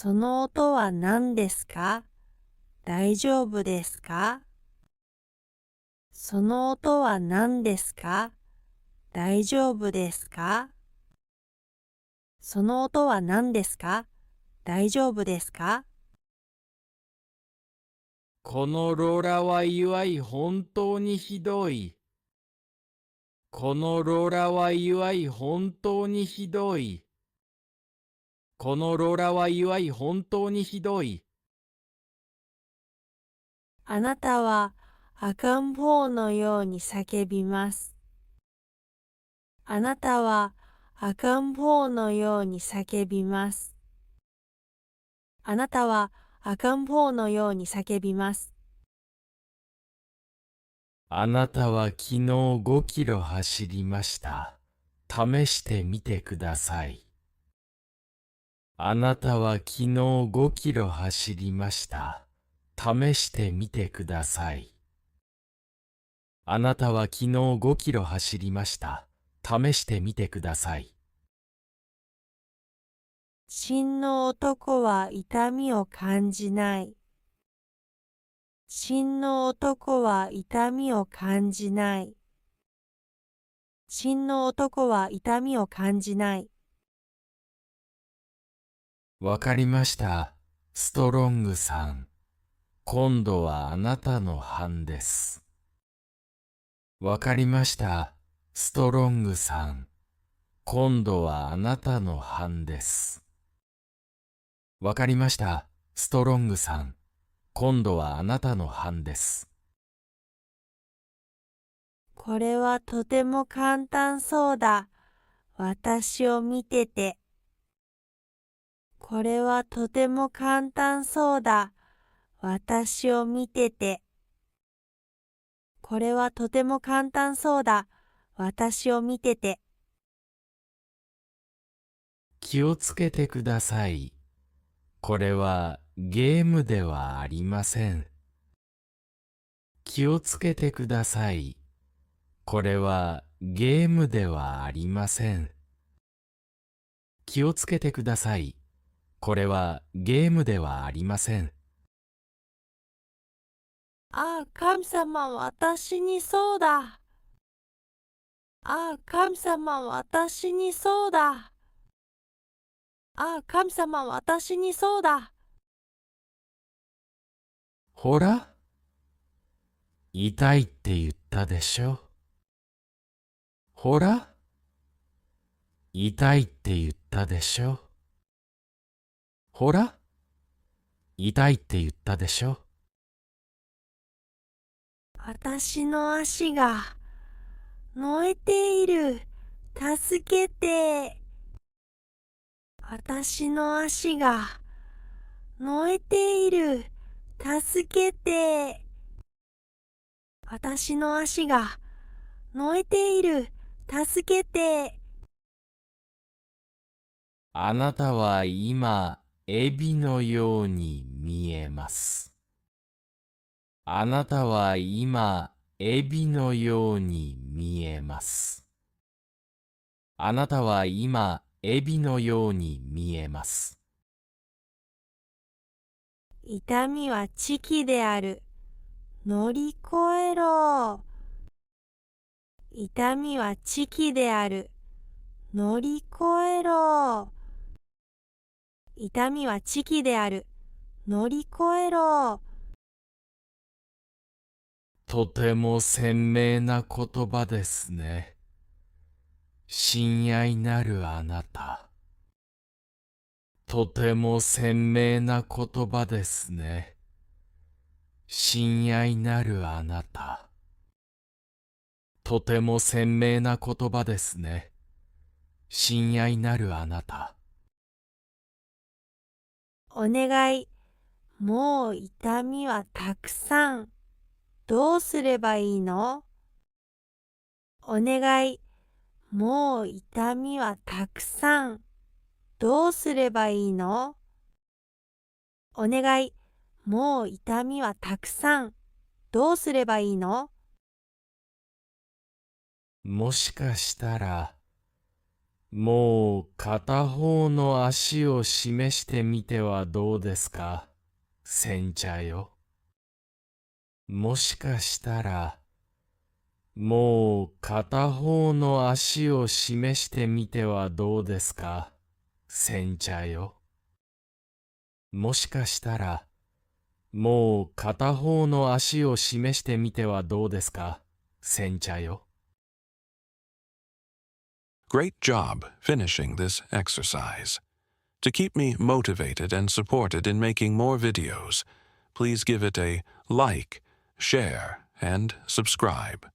その音は何ですか？大丈夫ですか？その音は何ですか？大丈夫ですか？その音は何ですか？大丈夫ですか？このローラーは祝い本当にひどい。このローラーは祝い本当にひどい。このローラーは祝い本当にひどい。あなたは赤ん坊のように叫びます。あなたは赤ん坊のように叫びます。あなたは赤ん坊のように叫びます。あなたは昨日5キロ走りました。試してみてください。あなたは昨日5キロ走りました。試してみてください。あなたは昨日5キロ走りました。試してみてください。真の男は痛みを感じない。真の男は痛みを感じない。真の男は痛みを感じない。わかりました。ストロングさん。今度はあなたの番です。わかりました。ストロングさん。今度はあなたの番です。わかりました。ストロングさん。今度はあなたの番です。これはとても簡単そうだ。私を見てて。これはとても簡単そうだ。私を見てて。これはとても簡単そうだ。私を見てて。気をつけてください。これはゲームではありません。気をつけてください。これはゲームではありません。気をつけてください。これはゲームではありません。ああ、神様、私にそうだ。ああ、神様、私にそうだ。ああ、神様、私にそうだ。ほら、痛いって言ったでしょ。ほら、痛いって言ったでしょ。ほら、痛いって言ったでしょ。私の足が燃えている。助けて。私の足が燃えている。助けて。私の足が燃えている。助けて。あなたは今、エビのように見えます。あなたは今、エビのように見えます。あなたは今、エビのように見えます。痛みは知気である。乗り越えろ。痛みは知気である。乗り越えろ。痛みは知気である。乗り越えろ。とても鮮明な言葉ですね。親愛なるあなた。とても鮮明な言葉ですね。親愛なるあなた。とても鮮明な言葉ですね。親愛なるあなた。お願い。もう痛みはたくさん。どうすればいいの？お願い。もう痛みはたくさん。どうすればいいの？お願い。もう痛みはたくさん。どうすればいいの？もしかしたら、もう片方の足を示してみてはどうですか、煎茶よ。もしかしたら、もう片方の足を示してみてはどうですか、煎茶よ。もしかしたら、もう片方の足を示してみてはどうですか、煎茶よ。Great job finishing this exercise. To keep me motivated and supported in making more videos, please give it a like, share, and subscribe.